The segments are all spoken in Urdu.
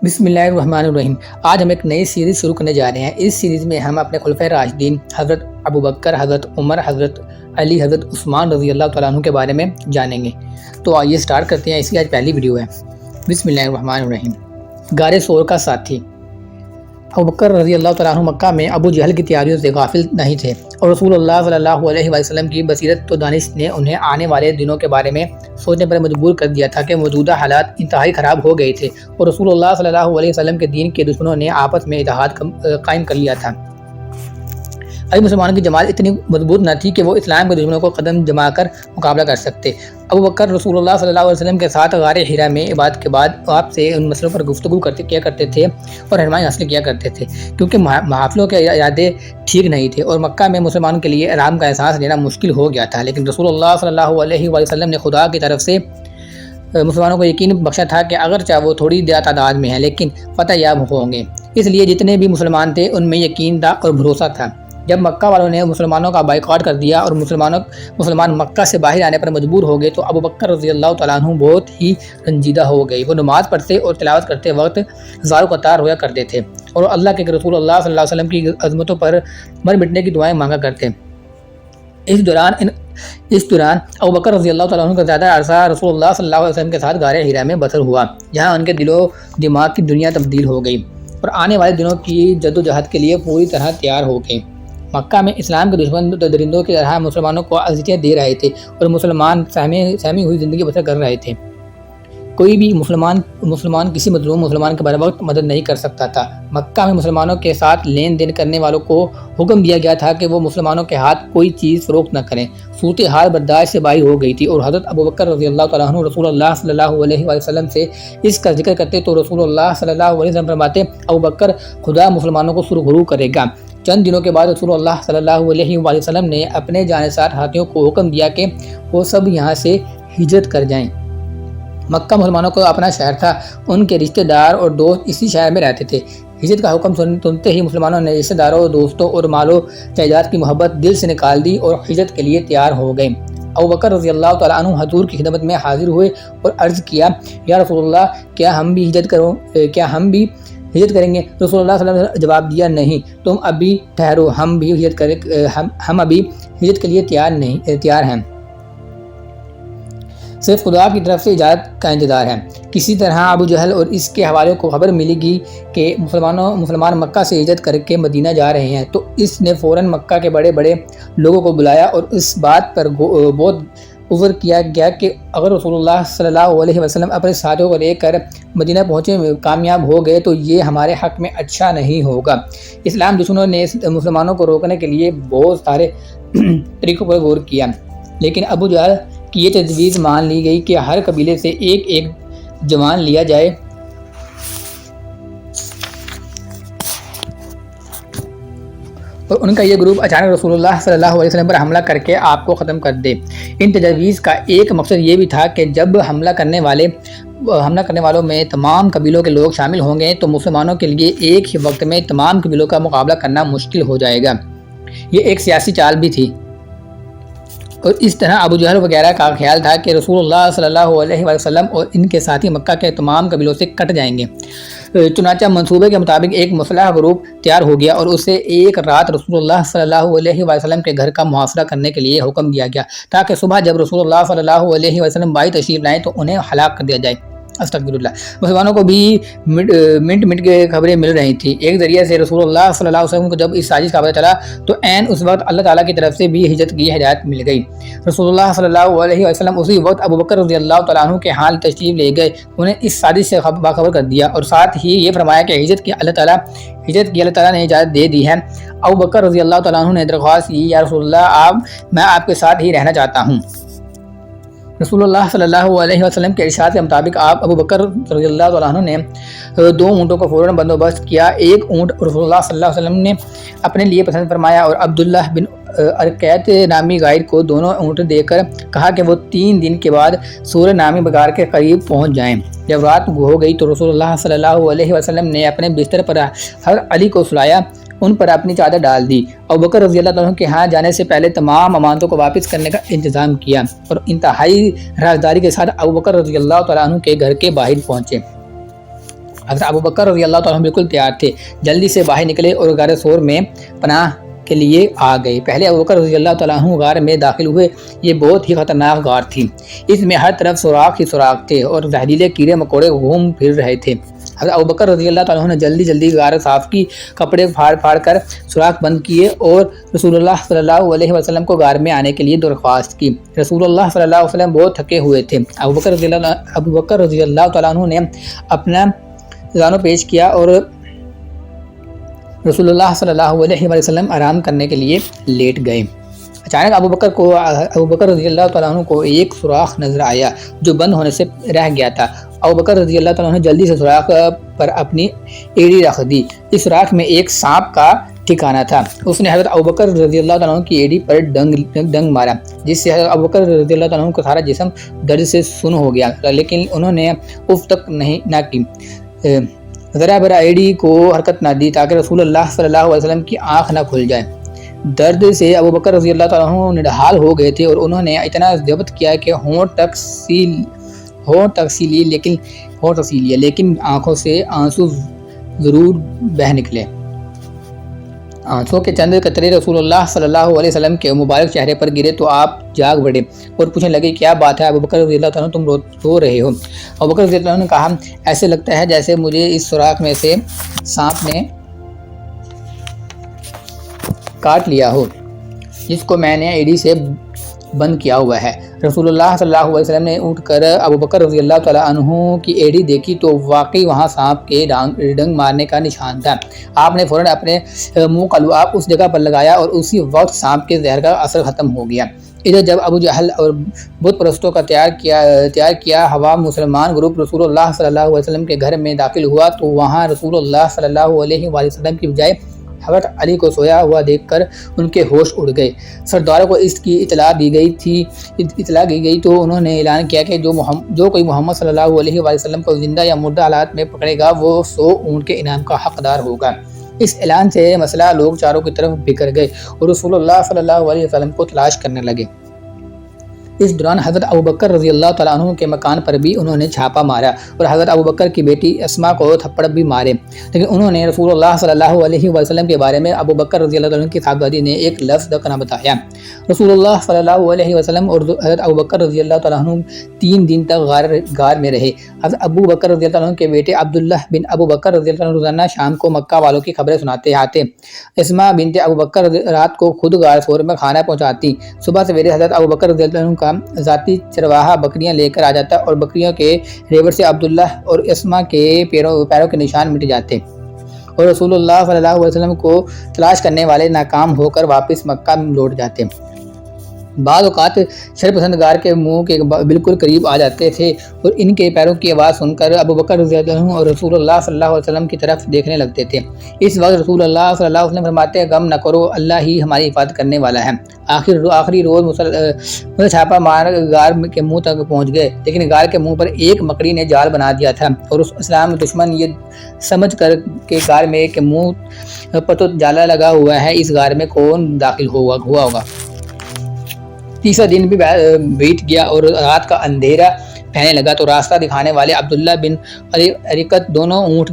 بسم اللہ الرحمن الرحیم۔ آج ہم ایک نئی سیریز شروع کرنے جا رہے ہیں۔ اس سیریز میں ہم اپنے خلفائے راشدین حضرت ابوبکر، حضرت عمر، حضرت علی، حضرت عثمان رضی اللہ تعالیٰ عنہ کے بارے میں جانیں گے۔ تو آئیے سٹارٹ کرتے ہیں، اس کی آج پہلی ویڈیو ہے۔ بسم اللہ الرحمن الرحیم۔ غار ثور کا ساتھی۔ ابوبکر رضی اللہ تعالیٰ عنہ مکہ میں ابو جہل کی تیاریوں سے غافل نہیں تھے، اور رسول اللہ صلی اللہ علیہ وسلم کی بصیرت و دانش نے انہیں آنے والے دنوں کے بارے میں سوچنے پر مجبور کر دیا تھا کہ موجودہ حالات انتہائی خراب ہو گئے تھے اور رسول اللہ صلی اللہ علیہ وسلم کے دین کے دشمنوں نے آپس میں اتحاد قائم کر لیا تھا۔ ابھی مسلمانوں کی جماعت اتنی مضبوط نہ تھی کہ وہ اسلام کے دشمنوں کو قدم جما کر مقابلہ کر سکتے۔ ابوبکر رسول اللہ صلی اللہ علیہ وسلم کے ساتھ غار حرا میں عبادت کے بعد آپ سے ان مسئلوں پر گفتگو کیا کرتے تھے اور رہنمائی حاصل کیا کرتے تھے، کیونکہ محافلوں کے ارادے ٹھیک نہیں تھے اور مکہ میں مسلمانوں کے لیے آرام کا احساس لینا مشکل ہو گیا تھا۔ لیکن رسول اللہ صلی اللہ علیہ وسلم نے خدا کی طرف سے مسلمانوں کو یقین بخشا تھا کہ اگرچہ وہ تھوڑی تعداد میں ہیں لیکن فتح یاب ہوں گے۔ اس لیے جتنے بھی مسلمان تھے ان میں یقین تھا اور بھروسہ تھا۔ جب مکہ والوں نے مسلمانوں کا بائیکاٹ کر دیا اور مسلمان مکہ سے باہر آنے پر مجبور ہو گئے تو ابوبکر رضی اللہ تعالیٰ عنہ بہت ہی رنجیدہ ہو گئے۔ وہ نماز پڑھتے اور تلاوت کرتے وقت زار و قطار رویا کرتے تھے اور اللہ کے رسول اللہ صلی اللہ علیہ وسلم کی عظمتوں پر مر مٹنے کی دعائیں مانگا کرتے۔ اس دوران ابوبکر رضی اللہ تعالیٰ عنہ کا زیادہ عرصہ رسول اللہ صلی اللہ علیہ وسلم کے ساتھ غار حرا میں بسر ہوا، جہاں ان کے دل و دماغ کی دنیا تبدیل ہو گئی اور آنے والے دنوں کی جد و جہد کے لیے پوری طرح تیار ہو گئے۔ مکہ میں اسلام کے دشمن درندوں کی طرح مسلمانوں کو اذیتیں دے رہے تھے اور مسلمان سہمی ہوئی زندگی بسر کر رہے تھے۔ کوئی بھی مسلمان کسی مظلوم مسلمان کے بر وقت مدد نہیں کر سکتا تھا۔ مکہ میں مسلمانوں کے ساتھ لین دین کرنے والوں کو حکم دیا گیا تھا کہ وہ مسلمانوں کے ہاتھ کوئی چیز فروخت نہ کریں۔ صورتحال برداشت سے باہر ہو گئی تھی اور حضرت ابوبکر رضی اللہ تعالیٰ عنہ رسول اللہ صلی اللہ علیہ وسلم سے اس کا ذکر کرتے تو رسول اللہ صلی اللہ علیہ وسلم فرماتے، ابوبکر خدا مسلمانوں کو سرخرو کرے گا۔ چند دنوں کے بعد رسول اللہ صلی اللہ علیہ وسلم نے اپنے جانثار ہاتھیوں کو حکم دیا کہ وہ سب یہاں سے ہجرت کر جائیں۔ مکہ مسلمانوں کو اپنا شہر تھا، ان کے رشتہ دار اور دوست اسی شہر میں رہتے تھے۔ ہجرت کا حکم سنتے ہی مسلمانوں نے رشتہ داروں، دوستوں اور مال و جائیداد کی محبت دل سے نکال دی اور ہجرت کے لیے تیار ہو گئے۔ ابوبکر رضی اللہ تعالیٰ عنہ حضور کی خدمت میں حاضر ہوئے اور عرض کیا، یا رسول اللہ، کیا ہم بھی ہجرت کریں گے؟ رسول اللہ صلی اللہ علیہ وسلم نے جواب دیا، نہیں، تم ابھی ٹھہرو، ہم ابھی ہجرت کے لیے تیار ہیں، صرف خدا کی طرف سے اجازت کا انتظار ہے۔ کسی طرح ابو جہل اور اس کے حوالے کو خبر ملے گی کہ مسلمان مکہ سے ہجرت کر کے مدینہ جا رہے ہیں تو اس نے فوراً مکہ کے بڑے بڑے لوگوں کو بلایا اور اس بات پر بہت عذر کیا گیا کہ اگر رسول اللہ صلی اللہ علیہ وسلم اپنے ساتھیوں کو لے کر مدینہ پہنچے کامیاب ہو گئے تو یہ ہمارے حق میں اچھا نہیں ہوگا۔ اسلام دشمنوں نے مسلمانوں کو روکنے کے لیے بہت سارے طریقوں پر غور کیا، لیکن ابو جہل کی یہ تجویز مان لی گئی کہ ہر قبیلے سے ایک جوان لیا جائے اور ان کا یہ گروپ اچانک رسول اللہ صلی اللہ علیہ وسلم پر حملہ کر کے آپ کو ختم کر دے۔ ان تجاویز کا ایک مقصد یہ بھی تھا کہ جب حملہ کرنے والوں میں تمام قبیلوں کے لوگ شامل ہوں گے تو مسلمانوں کے لیے ایک ہی وقت میں تمام قبیلوں کا مقابلہ کرنا مشکل ہو جائے گا۔ یہ ایک سیاسی چال بھی تھی اور اس طرح ابو جہل وغیرہ کا خیال تھا کہ رسول اللہ صلی اللہ علیہ وسلم اور ان کے ساتھی مکہ کے تمام قبیلوں سے کٹ جائیں گے۔ چنانچہ منصوبے کے مطابق ایک مسلح گروپ تیار ہو گیا اور اسے ایک رات رسول اللہ صلی اللہ علیہ وسلم کے گھر کا محاصرہ کرنے کے لیے حکم دیا گیا تاکہ صبح جب رسول اللہ صلی اللہ علیہ وسلم باہر تشریف لائیں تو انہیں ہلاک کر دیا جائے۔ استغفر اللہ۔ مسلمانوں کو بھی منٹ کے خبریں مل رہی تھیں۔ ایک ذریعے سے رسول اللہ صلی اللہ علیہ وسلم کو جب اس سازش کا پتہ چلا تو عین اس وقت اللہ تعالیٰ کی طرف سے بھی ہجرت کی ہدایت مل گئی۔ رسول اللہ صلی اللہ علیہ وسلم اسی وقت ابوبکر رضی اللہ تعالیٰ عنہ کے حال تشریف لے گئے، انہیں اس سازش سے باخبر کر دیا اور ساتھ ہی یہ فرمایا کہ ہجرت کی اللہ تعالیٰ نے اجازت دے دی ہے۔ ابوبکر رضی اللہ تعالیٰ عنہ نے درخواست کی، یا رسول اللہ، میں آپ کے ساتھ ہی رہنا چاہتا ہوں۔ رسول اللہ صلی اللہ علیہ وسلم کے ارشاد کے مطابق ابوبکر رضی اللہ عنہ نے 2 اونٹوں کا فوراً بندوبست کیا۔ ایک اونٹ رسول اللہ صلی اللہ علیہ وسلم نے اپنے لیے پسند فرمایا اور عبداللہ بن ارقیت نامی غائر کو دونوں اونٹ دے کر کہا کہ وہ 3 دن کے بعد سور نامی بغار کے قریب پہنچ جائیں۔ جب رات ہو گئی تو رسول اللہ صلی اللہ علیہ وسلم نے اپنے بستر پر حضرت علی کو سلایا، ان پر اپنی چادر ڈال دی۔ ابوبکر رضی اللہ عنہ کے ہاں جانے سے پہلے تمام امانتوں کو واپس کرنے کا انتظام کیا اور انتہائی رازداری کے ساتھ ابوبکر رضی اللہ عنہ کے گھر کے باہر پہنچے۔ حضرت ابو بکر رضی اللہ تعالیٰ عنہ بالکل تیار تھے، جلدی سے باہر نکلے اور غار ثور میں پناہ کے لیے آ گئے۔ پہلے ابو بکر رضی اللہ تعالیٰ عنہ غار میں داخل ہوئے۔ یہ بہت ہی خطرناک غار تھی، اس میں ہر طرف سوراخ ہی سوراخ تھے اور زہریلے کیڑے مکوڑے گھوم پھر رہے تھے۔ حضرت ابو بکر رضی اللہ تعالیٰ عنہ نے جلدی غار صاف کی، کپڑے پھاڑ کر سوراخ بند کیے اور رسول اللہ صلی اللہ علیہ وسلم کو غار میں آنے کے لیے درخواست کی۔ رسول اللہ صلی اللہ علیہ وسلم بہت تھکے ہوئے تھے۔ ابو بکر رضی اللہ تعالیٰ عنہ نے اپنا زانو پیش کیا اور رسول اللہ صلی اللہ علیہ وسلم آرام کرنے کے لیے لیٹ گئے۔ اچانک ابو بکر رضی اللہ تعالیٰ عنہ کو ایک سوراخ نظر آیا جو بند ہونے سے رہ گیا تھا۔ ابو بکر رضی اللہ تعالیٰ عنہ نے جلدی سے سوراخ پر اپنی ایڑی رکھ دی۔ اس سوراخ میں ایک سانپ کا ٹھکانہ تھا۔ اس نے حضرت ابو بکر رضی اللہ تعالیٰ عنہ کی ایڑی پر ڈنگ مارا، جس سے حضرت ابو بکر رضی اللہ تعالیٰ عنہ کا سارا جسم درد سے سن ہو گیا، لیکن انہوں نے اف تک نہ کی، ذرا برا ایڑی کو حرکت نہ دی تاکہ رسول اللہ صلی اللہ علیہ وسلم کی آنکھ نہ کھل جائے۔ درد سے ابو بکر رضی اللہ تعالیٰ عنہ نڈھال ہو گئے تھے اور انہوں نے اتنا ضبط کیا کہ ہونٹ تک سی لیے، لیکن آنکھوں سے آنسو ضرور بہہ نکلے۔ آنسوں کے چند قطرے رسول اللہ صلی اللہ علیہ وسلم کے مبارک چہرے پر گرے تو آپ جاگ بڑھے اور پوچھنے لگے، کیا بات ہے ابو بکر رضی اللہ تعالیٰ عنہ، تم رو رہے ہو؟ ابو بکر رضی اللہ عنہ نے کہا، ایسے لگتا ہے جیسے مجھے اس سوراخ میں سے سانپ نے کاٹ لیا ہو، جس کو میں نے ایڑی سے بند کیا ہوا ہے۔ رسول اللہ صلی اللہ علیہ وسلم نے اٹھ کر ابو بکر رضی اللہ تعالیٰ عنہ کی ایڑی دیکھی تو واقعی وہاں سانپ کے ڈنگ مارنے کا نشان تھا۔ آپ نے فوراً اپنے منہ کا لعاب اس جگہ پر لگایا اور اسی وقت سانپ کے زہر کا اثر ختم ہو گیا۔ ادھر جب ابو جہل اور بت پرستوں کا تیار کیا ہوا مسلمان گروپ رسول اللہ صلی اللہ علیہ وسلم کے گھر میں داخل ہوا تو وہاں رسول اللہ صلی اللہ علیہ وسلم کی بجائے حضرت علی کو سویا ہوا دیکھ کر ان کے ہوش اڑ گئے۔ سرداروں کو اس کی اطلاع دی گئی تو انہوں نے اعلان کیا کہ جو کوئی محمد صلی اللہ علیہ وسلم کو زندہ یا مردہ حالات میں پکڑے گا وہ 100 اونٹ کے انعام کا حقدار ہوگا۔ اس اعلان سے مسئلہ لوگ چاروں کی طرف بکھر گئے اور رسول اللہ صلی اللہ علیہ وسلم کو تلاش کرنے لگے۔ اس دوران حضرت ابو بکر رضی اللہ تعالیٰ عنہ کے مکان پر بھی انہوں نے چھاپا مارا اور حضرت ابو بکر کی بیٹی اسما کو تھپڑ بھی مارے، لیکن انہوں نے رسول اللہ صلی اللہ علیہ وسلم کے بارے میں ابو بکر رضی اللہ تعالیٰ عنہ کی صاحبزادی نے ایک لفظ تک نہ بتایا۔ رسول اللہ صلی اللہ علیہ وسلم اور حضرت ابو بکر رضی اللہ تعالیٰ عنہ 3 دن تک غار میں رہے۔ حضرت ابو بکر رضی اللہ عنہ کے بیٹے عبداللہ بن ابو بکر رضی اللہ عنہ روزانہ شام کو مکہ والوں کی خبریں سناتے آتے۔ اسما بنت ابو بکر رات کو خود غار ثور میں کھانا پہنچاتی۔ صبح سویرے حضرت ابو بکر رضی اللہ عنہ کا ذاتی چرواہا بکریاں لے کر آ جاتا اور بکریوں کے ریوڑ سے عبداللہ اور اسما کے پیروں کے نشان مٹ جاتے اور رسول اللہ صلی اللہ علیہ وسلم کو تلاش کرنے والے ناکام ہو کر واپس مکہ لوٹ جاتے۔ بعض اوقات شرپسند غار کے منہ کے بالکل قریب آ جاتے تھے اور ان کے پیروں کی آواز سن کر ابو بکر رضی اللہ عنہ اور رسول اللہ صلی اللہ علیہ وسلم کی طرف دیکھنے لگتے تھے۔ اس وقت رسول اللہ صلی اللہ علیہ وسلم فرماتے، غم نہ کرو، اللہ ہی ہماری حفاظت کرنے والا ہے۔ آخری روز چھاپا مار غار کے منہ تک پہنچ گئے، لیکن غار کے منہ پر ایک مکڑی نے جال بنا دیا تھا اور اس اسلام دشمن یہ سمجھ کر کہ غار میں کے منہ پر تو جالا لگا ہوا ہے، اس غار میں کون داخل ہوا ہوگا۔ تیسرا دن بھی بیت گیا اور رات کا اندھیرا پھیلنے لگا تو راستہ دکھانے والے عبداللہ بن ارقط دونوں اونٹ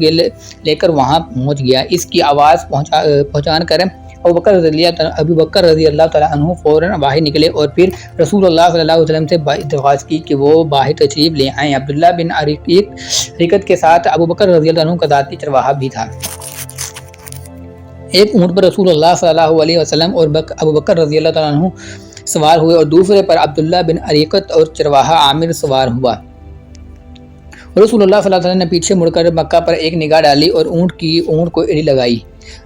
لے کر وہاں پہنچ گیا۔ اس کی آواز پہنچان کر ابو بکر رضی اللہ تعالیٰ عنہ فوراً باہر نکلے اور پھر رسول اللہ صلی اللہ علیہ وسلم سے درخواست کی کہ وہ باہر تشریف لے آئیں۔ عبداللہ بن ارقط کے ساتھ ابو بکر رضی اللہ عنہ کا ذاتی چرواہا بھی تھا۔ ایک اونٹ پر رسول اللہ صلی اللہ علیہ وسلم اور ابو بکر رضی اللہ تعالیٰ عنہ سوار ہوئے اور دوسرے پر عبداللہ بن ارقط اور چرواہا عامر سوار ہوا۔ رسول اللہ صلی اللہ علیہ وسلم نے پیچھے مڑ کر مکہ پر ایک نگاہ ڈالی اور اونٹ کو ایڑی لگائی۔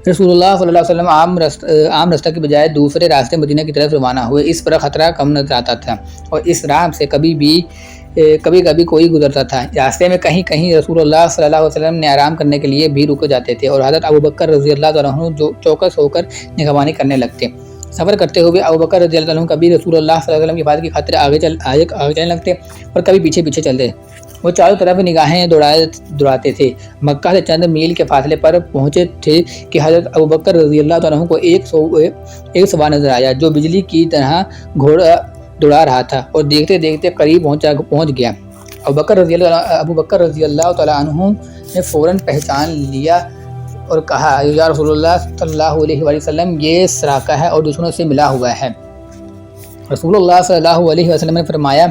رسول اللہ صلی اللہ علیہ وسلم عام رستہ کے بجائے دوسرے راستے مدینہ کی طرف روانہ ہوئے۔ اس پر خطرہ کم نظر آتا تھا اور اس راہ سے کبھی کوئی گزرتا تھا۔ راستے میں کہیں رسول اللہ صلی اللہ علیہ وسلم نے آرام کرنے کے لیے بھی رک جاتے تھے اور حضرت ابو بکر رضی اللہ تعالیٰ عنہ جو چوکس ہو کر نگہبانی کرنے لگتے۔ سفر کرتے ہوئے ابو بکر رضی اللہ عنہ کبھی رسول اللہ صلی اللہ علیہ وسلم کی حفاظت کی خاطر آگے چلنے لگتے اور کبھی پیچھے چلتے۔ وہ چاروں طرف نگاہیں دوڑاتے تھے۔ مکہ سے چند میل کے فاصلے پر پہنچے تھے کہ حضرت ابو بکر رضی اللہ تعالیٰ عنہ کو ایک سوار نظر آیا جو بجلی کی طرح گھوڑا دوڑا رہا تھا اور دیکھتے قریب پہنچ گیا۔ ابو بکر رضی اللہ تعالیٰ عنہ نے فوراً پہچان لیا اور کہا یا رسول اللہ صلی اللہ علیہ وآلہ وسلم یہ سراقہ ہے اور دشمنوں سے ملا ہوا ہے۔ رسول اللہ صلی اللہ علیہ وسلم نے فرمایا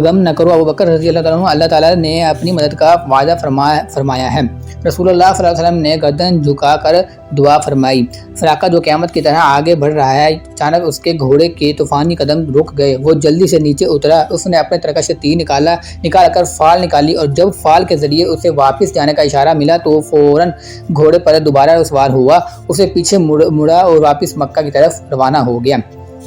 غم نہ کرو ابو بکر رضی اللہ عنہ، اللہ تعالیٰ نے اپنی مدد کا وعدہ فرمایا ہے۔ رسول اللہ صلی اللہ علیہ وسلم نے گردن جھکا کر دعا فرمائی۔ سراقہ جو قیامت کی طرح آگے بڑھ رہا ہے، اچانک اس کے گھوڑے کے طوفانی قدم رک گئے۔ وہ جلدی سے نیچے اترا، اس نے اپنے ترکش سے تیر نکال کر فال نکالی اور جب فال کے ذریعے اسے واپس جانے کا اشارہ ملا تو فوراً گھوڑے پر دوبارہ سوار ہوا، اسے پیچھے مڑا اور واپس مکہ کی طرف روانہ ہو گیا۔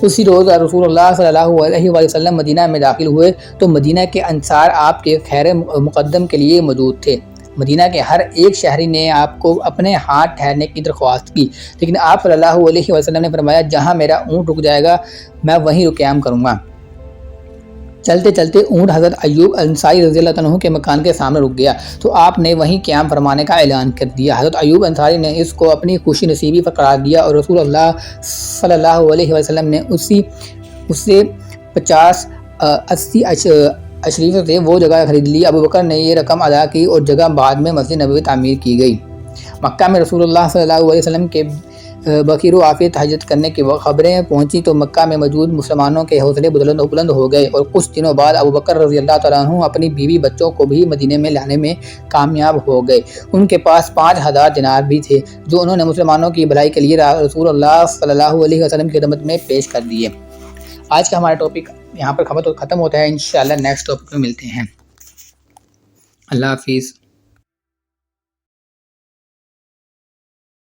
اسی روز رسول اللہ صلی اللہ علیہ وآلہ وسلم مدینہ میں داخل ہوئے تو مدینہ کے انصار آپ کے خیر مقدم کے لیے موجود تھے۔ مدینہ کے ہر ایک شہری نے آپ کو اپنے ہاتھ ٹھہرنے کی درخواست کی، لیکن آپ صلی اللہ علیہ وسلم نے فرمایا جہاں میرا اونٹ رک جائے گا میں وہیں قیام کروں گا۔ چلتے چلتے اونٹ حضرت ایوب انصاری رضی اللہ عنہ کے مکان کے سامنے رک گیا تو آپ نے وہیں قیام فرمانے کا اعلان کر دیا۔ حضرت ایوب انصاری نے اس کو اپنی خوشی نصیبی پر قرار دیا اور رسول اللہ صلی اللہ علیہ وسلم نے اسے 50-80 اشریف سے وہ جگہ خرید لی۔ ابو بکر نے یہ رقم ادا کی اور جگہ بعد میں مسجد نبوی تعمیر کی گئی۔ مکہ میں رسول اللہ صلی اللہ علیہ وسلم کے بخیر و عافیت حجت کرنے کی خبریں پہنچی تو مکہ میں موجود مسلمانوں کے حوصلے بلند ہو گئے اور کچھ دنوں بعد ابو بکر رضی اللہ تعالیٰ عنہ اپنی بیوی بچوں کو بھی مدینے میں لانے میں کامیاب ہو گئے۔ ان کے پاس 5000 دینار بھی تھے جو انہوں نے مسلمانوں کی بھلائی کے لیے رسول اللہ صلی اللہ علیہ وسلم کی خدمت میں پیش کر دیے۔ آج کا ہمارا ٹاپک یہاں پر ختم ہوتا ہے، انشاءاللہ نیکسٹ ٹاپک میں ملتے ہیں۔ اللہ حافظ۔